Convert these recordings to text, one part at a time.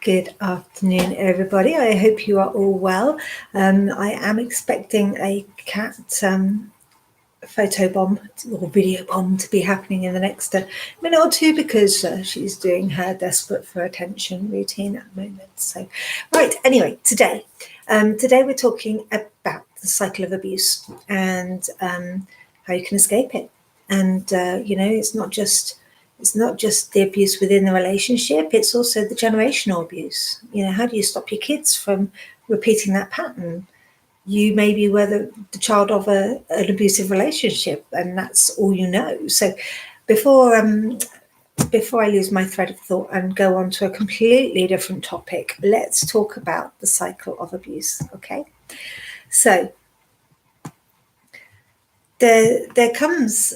Good afternoon, everybody. I hope you are all well. I am expecting a cat photo bomb or video bomb to be happening in the next minute or two because she's doing her desperate for attention routine at the moment. So, right, anyway, today we're talking about the cycle of abuse and how you can escape it. And, it's not just the abuse within the relationship, it's also the generational abuse. How do you stop your kids from repeating that pattern? You maybe were the child of an abusive relationship, and that's all you know. So before I lose my thread of thought and go on to a completely different topic, let's talk about the cycle of abuse, okay? So there comes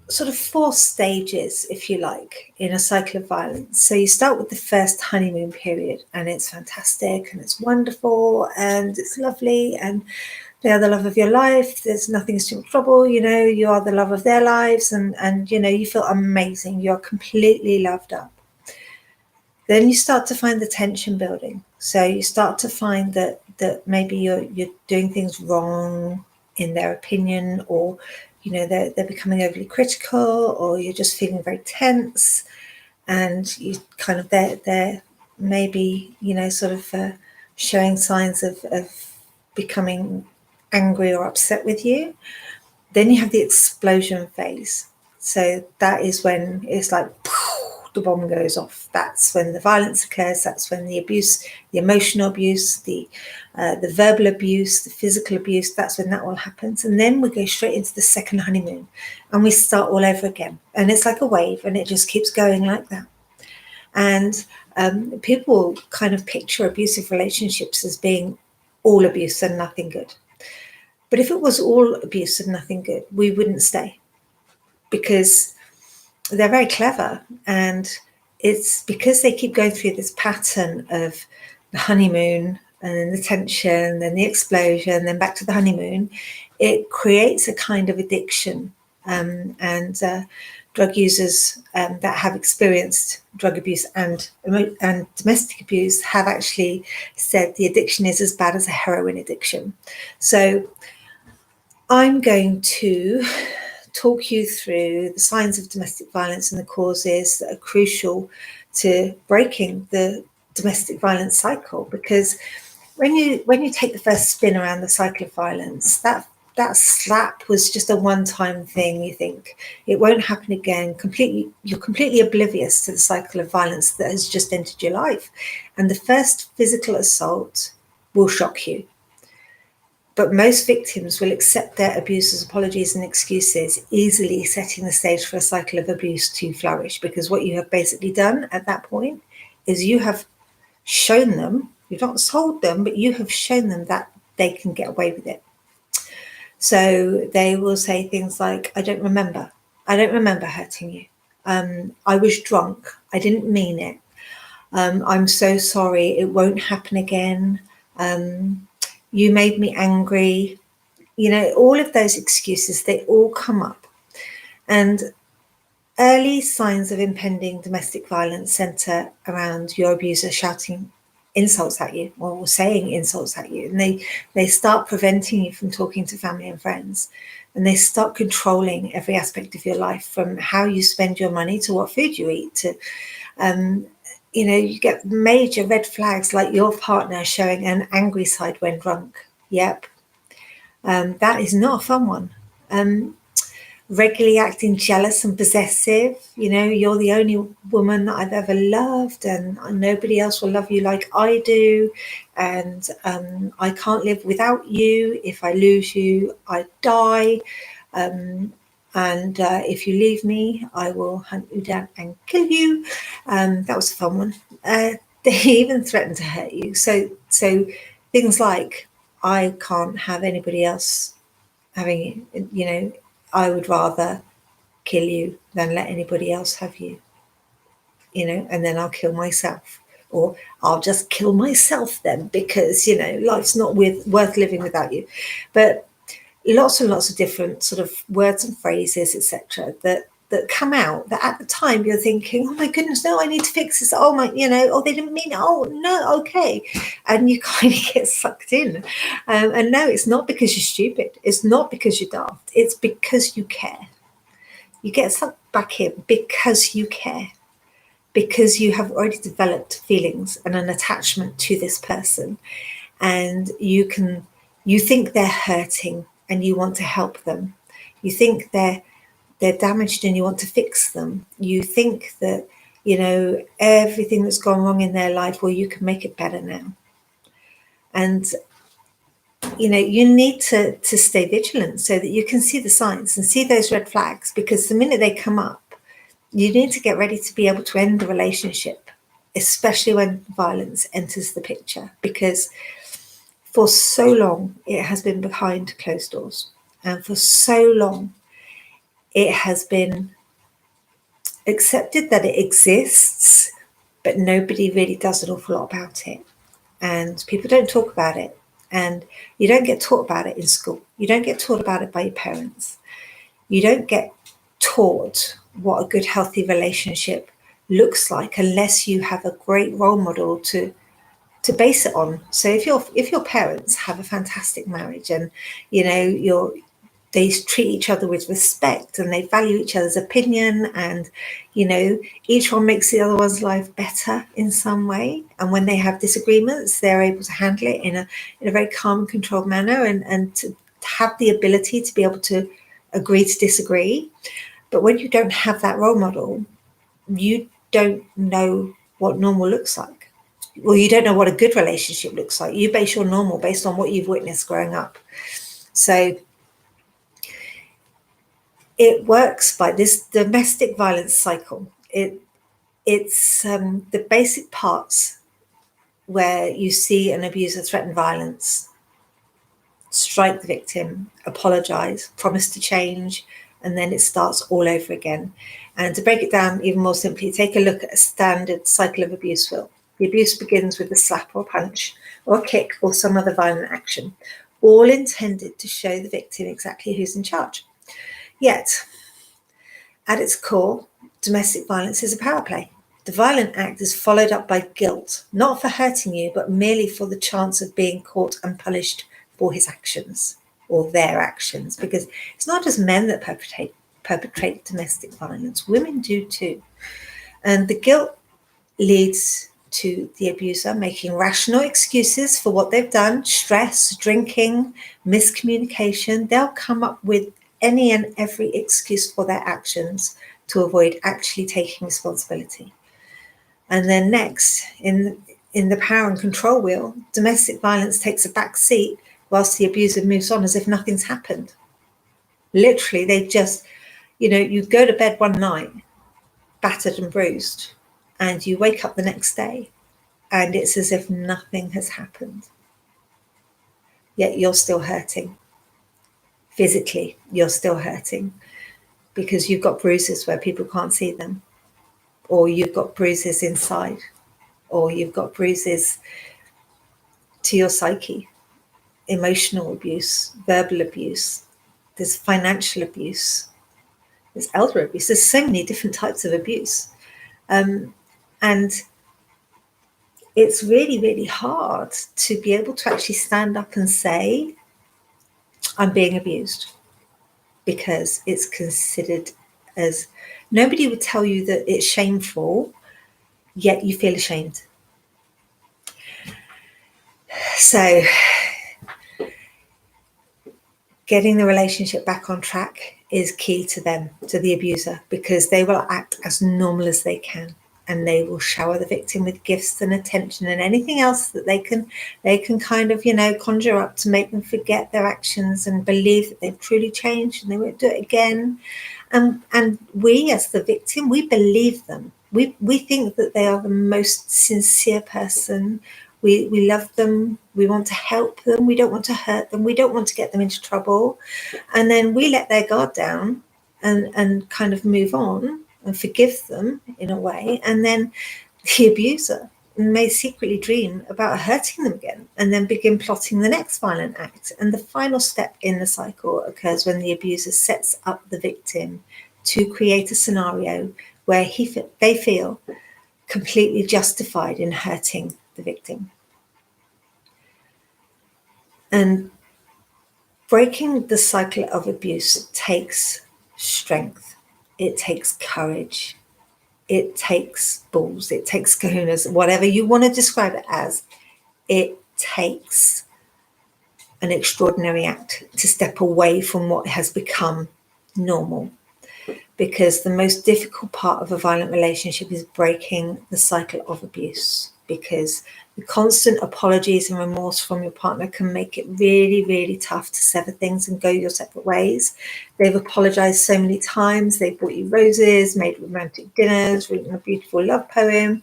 sort of 4 stages, if you like, in a cycle of violence. So you start with the first honeymoon period, and it's fantastic and it's wonderful and it's lovely and they are the love of your life. There's nothing too much trouble, you are the love of their lives, and you feel amazing. You're completely loved up. Then you start to find the tension building. So you start to find that maybe you're doing things wrong in their opinion, or they're becoming overly critical, or you're just feeling very tense, and you kind of they're maybe sort of showing signs of becoming angry or upset with you. Then you have the explosion phase. So that is when it's like the bomb goes off. That's when the violence occurs. That's when the abuse, the emotional abuse, the verbal abuse, the physical abuse, that's when that all happens. And then we go straight into the second honeymoon and we start all over again. And it's like a wave and it just keeps going like that. And people kind of picture abusive relationships as being all abuse and nothing good. But if it was all abuse and nothing good, we wouldn't stay, because they're very clever, and it's because they keep going through this pattern of the honeymoon and then the tension, then the explosion, then back to the honeymoon. It creates a kind of addiction, and drug users that have experienced drug abuse and domestic abuse have actually said the addiction is as bad as a heroin addiction. So I'm going to talk you through the signs of domestic violence and the causes that are crucial to breaking the domestic violence cycle. Because when you take the first spin around the cycle of violence, that slap was just a one-time thing. You think it won't happen again. You're completely oblivious to the cycle of violence that has just entered your life, and the first physical assault will shock you. But most victims will accept their abusers' apologies and excuses, easily setting the stage for a cycle of abuse to flourish. Because what you have basically done at that point is you have shown them, you've not told them, but you have shown them that they can get away with it. So they will say things like, I don't remember hurting you. I was drunk. I didn't mean it. I'm so sorry. It won't happen again. You made me angry. All of those excuses, they all come up. And early signs of impending domestic violence center around your abuser shouting insults at you or saying insults at you. And they start preventing you from talking to family and friends. And they start controlling every aspect of your life, from how you spend your money to what food you eat to, you get major red flags like your partner showing an angry side when drunk. Yep. That is not a fun one. Regularly acting jealous and possessive. You're the only woman that I've ever loved, and nobody else will love you like I do. And I can't live without you. If I lose you, I die. And if you leave me, I will hunt you down and kill you. That was a fun one. They even threaten to hurt you. So things like, I can't have anybody else having you. I would rather kill you than let anybody else have you. And then I'll kill myself. Or I'll just kill myself then, because, life's not worth living without you. But lots and lots of different sort of words and phrases, etc., that that come out that at the time you're thinking, oh my goodness, no, I need to fix this. Oh my, oh, they didn't mean it. Oh no, okay. And you kind of get sucked in. And no, it's not because you're stupid. It's not because you're daft. It's because you care. You get sucked back in because you care, because you have already developed feelings and an attachment to this person. And you think they're hurting and you want to help them. You think they're damaged and you want to fix them. You think that, everything that's gone wrong in their life, well, you can make it better now. And, you need to stay vigilant so that you can see the signs and see those red flags, because the minute they come up, you need to get ready to be able to end the relationship, especially when violence enters the picture, because for so long it has been behind closed doors. And for so long it has been accepted that it exists, but nobody really does an awful lot about it. And people don't talk about it. And you don't get taught about it in school. You don't get taught about it by your parents. You don't get taught what a good, healthy relationship looks like unless you have a great role model to base it on. So if your parents have a fantastic marriage and they treat each other with respect and they value each other's opinion, and each one makes the other one's life better in some way, and when they have disagreements they're able to handle it in a very calm and controlled manner, and to have the ability to be able to agree to disagree. But when you don't have that role model, you don't know what normal looks like. Well, you don't know what a good relationship looks like. You base your normal based on what you've witnessed growing up. So it works by this domestic violence cycle. It's the basic parts where you see an abuser threaten violence, strike the victim, apologize, promise to change, and then it starts all over again. And to break it down even more simply, take a look at a standard cycle of abuse. The abuse begins with a slap or a punch or a kick or some other violent action, all intended to show the victim exactly who's in charge. Yet, at its core, domestic violence is a power play. The violent act is followed up by guilt, not for hurting you, but merely for the chance of being caught and punished for his actions or their actions, because it's not just men that perpetrate domestic violence, women do too. And the guilt leads to the abuser making rational excuses for what they've done: stress, drinking, miscommunication. They'll come up with any and every excuse for their actions to avoid actually taking responsibility. And then next, in the power and control wheel, domestic violence takes a back seat whilst the abuser moves on as if nothing's happened. Literally, they just, you go to bed one night battered and bruised, and you wake up the next day and it's as if nothing has happened. Yet you're still hurting. Physically, you're still hurting because you've got bruises where people can't see them, or you've got bruises inside, or you've got bruises to your psyche, emotional abuse, verbal abuse, there's financial abuse, there's elder abuse, there's so many different types of abuse. And it's really, really hard to be able to actually stand up and say, I'm being abused, because it's considered as, nobody would tell you that it's shameful, yet you feel ashamed. So getting the relationship back on track is key to them, to the abuser, because they will act as normal as they can, and they will shower the victim with gifts and attention and anything else that they can kind of, conjure up to make them forget their actions and believe that they've truly changed and they won't do it again. And we, as the victim, we believe them. We think that they are the most sincere person. We love them. We want to help them. We don't want to hurt them. We don't want to get them into trouble. And then we let their guard down and kind of move on and forgive them in a way. And then the abuser may secretly dream about hurting them again and then begin plotting the next violent act. And the final step in the cycle occurs when the abuser sets up the victim to create a scenario where they feel completely justified in hurting the victim. And breaking the cycle of abuse takes strength. It takes courage. It takes balls. It takes kahunas, whatever you want to describe it as. It takes an extraordinary act to step away from what has become normal. Because the most difficult part of a violent relationship is breaking the cycle of abuse, because the constant apologies and remorse from your partner can make it really, really tough to sever things and go your separate ways. They've apologized so many times. They've bought you roses, made romantic dinners, written a beautiful love poem.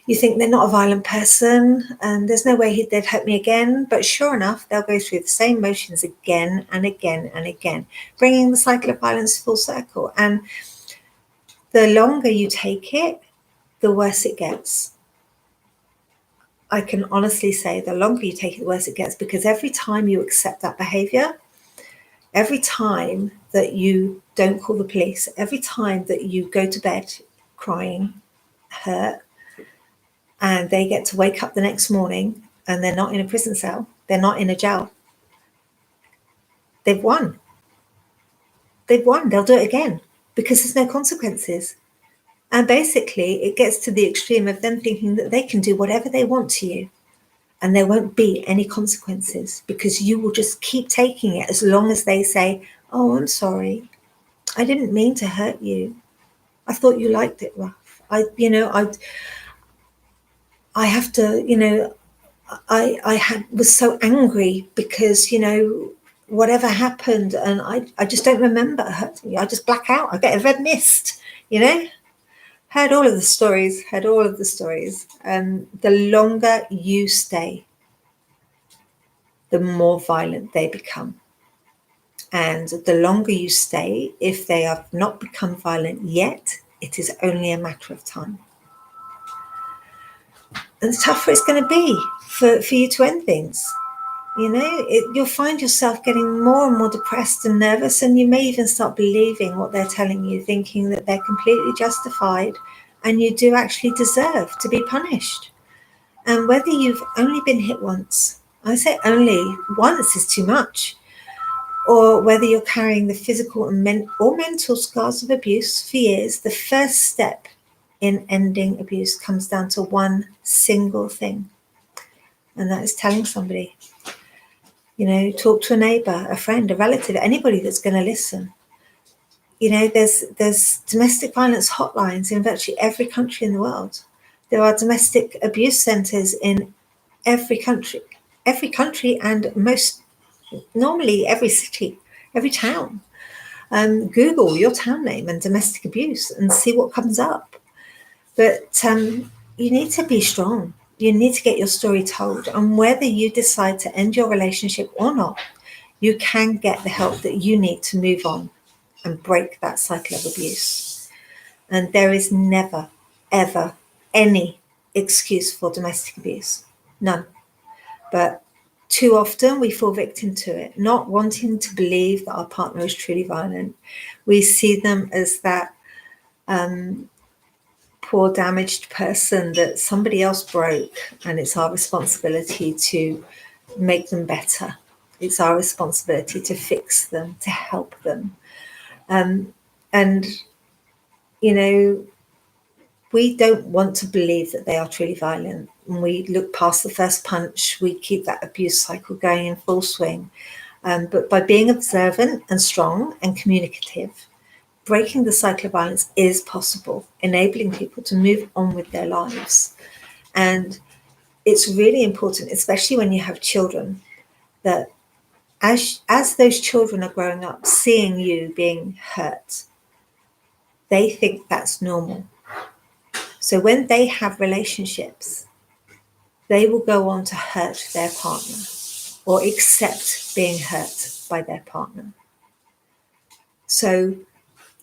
You think they're not a violent person and there's no way they'd hurt me again. But sure enough, they'll go through the same motions again and again and again, bringing the cycle of violence full circle. And the longer you take it, the worse it gets. I can honestly say the longer you take it, the worse it gets, because every time you accept that behavior, every time that you don't call the police, every time that you go to bed crying, hurt, and they get to wake up the next morning and they're not in a prison cell, they're not in a jail, they've won. They've won. They'll do it again because there's no consequences. And basically, it gets to the extreme of them thinking that they can do whatever they want to you and there won't be any consequences because you will just keep taking it as long as they say, "Oh, I'm sorry. I didn't mean to hurt you. I thought you liked it rough. I have to, was so angry because, whatever happened and I just don't remember hurting you. I just black out. I get a red mist, Heard all of the stories. The longer you stay, the more violent they become. And the longer you stay, if they have not become violent yet, it is only a matter of time. And the tougher it's going to be for you to end things. You'll find yourself getting more and more depressed and nervous, and you may even start believing what they're telling you, thinking that they're completely justified and you do actually deserve to be punished. And whether you've only been hit once, I say only, once is too much, or whether you're carrying the physical or mental scars of abuse for years, the first step in ending abuse comes down to one single thing, and that is telling somebody. Talk to a neighbor, a friend, a relative, anybody that's going to listen. There's domestic violence hotlines in virtually every country in the world. There are domestic abuse centers in every country, and normally every city, every town. Google your town name and domestic abuse and see what comes up. But you need to be strong. You need to get your story told. And whether you decide to end your relationship or not, you can get the help that you need to move on and break that cycle of abuse. And there is never, ever any excuse for domestic abuse. None. But too often we fall victim to it, not wanting to believe that our partner is truly violent. We see them as that poor damaged person that somebody else broke, and it's our responsibility to make them better. It's our responsibility to fix them, to help them. We don't want to believe that they are truly violent. When we look past the first punch, we keep that abuse cycle going in full swing. But by being observant and strong and communicative, breaking the cycle of violence is possible, enabling people to move on with their lives. And it's really important, especially when you have children, that as those children are growing up, seeing you being hurt, they think that's normal. So when they have relationships, they will go on to hurt their partner or accept being hurt by their partner. So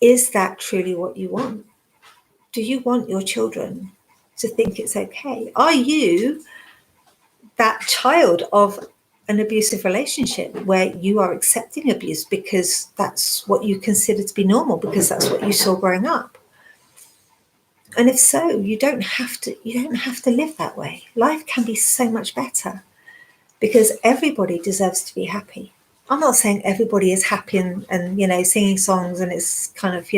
is that truly what you want? Do you want your children to think it's okay? Are you that child of an abusive relationship where you are accepting abuse because that's what you consider to be normal, because that's what you saw growing up. And if so, you don't have to live that way. Life can be so much better, because everybody deserves to be happy. I'm not saying everybody is happy and singing songs and it's kind of,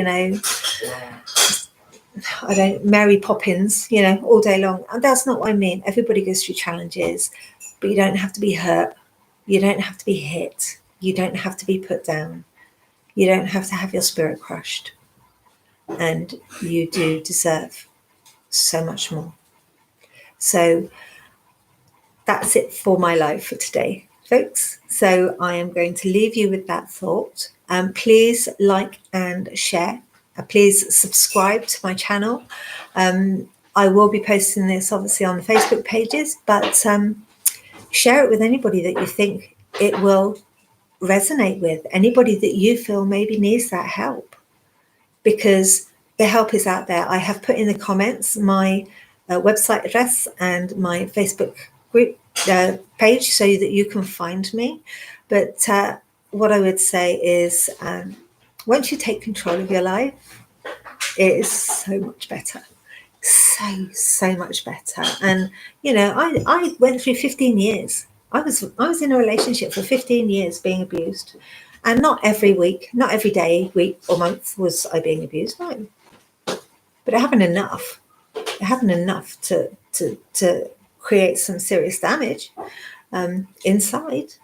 Mary Poppins, all day long. And that's not what I mean. Everybody goes through challenges, but you don't have to be hurt. You don't have to be hit. You don't have to be put down. You don't have to have your spirit crushed. And you do deserve so much more. So that's it for my life for today, folks. So I am going to leave you with that thought. Please like and share. Please subscribe to my channel. I will be posting this obviously on the Facebook pages, but share it with anybody that you think it will resonate with, anybody that you feel maybe needs that help, because the help is out there. I have put in the comments my website address and my Facebook group page so that you can find me. But what I would say is once you take control of your life, it is so much better. So much better. And I went through 15 years. I was in a relationship for 15 years being abused, and not every week, not every day, week or month was I being abused. No, but it happened enough. It happened enough to create some serious damage inside,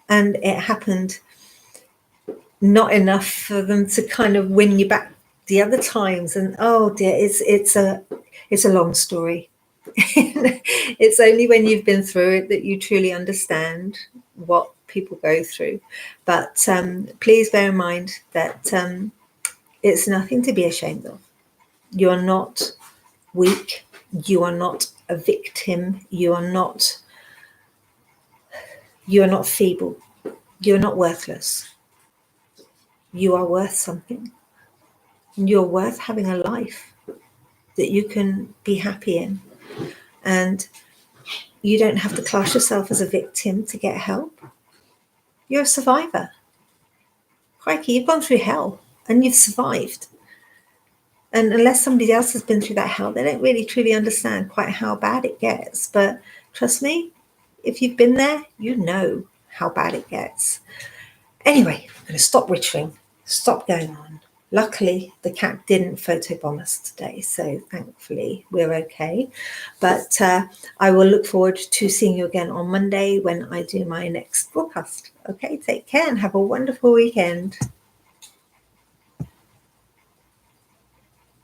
and it happened not enough for them to kind of win you back the other times. And oh dear, it's a long story. It's only when you've been through it that you truly understand what people go through. But please bear in mind that it's nothing to be ashamed of. You are not weak. You are not a victim. You are not feeble. You're not worthless. You are worth something. You're worth having a life that you can be happy in. And you don't have to class yourself as a victim to get help. You're a survivor. Crikey, you've gone through hell and you've survived. And unless somebody else has been through that hell, they don't really truly understand quite how bad it gets. But trust me, if you've been there, you know how bad it gets. Anyway, I'm going to stop wittering, stop going on. Luckily, the cat didn't photobomb us today, so thankfully we're okay. But I will look forward to seeing you again on Monday when I do my next broadcast. Okay, take care and have a wonderful weekend.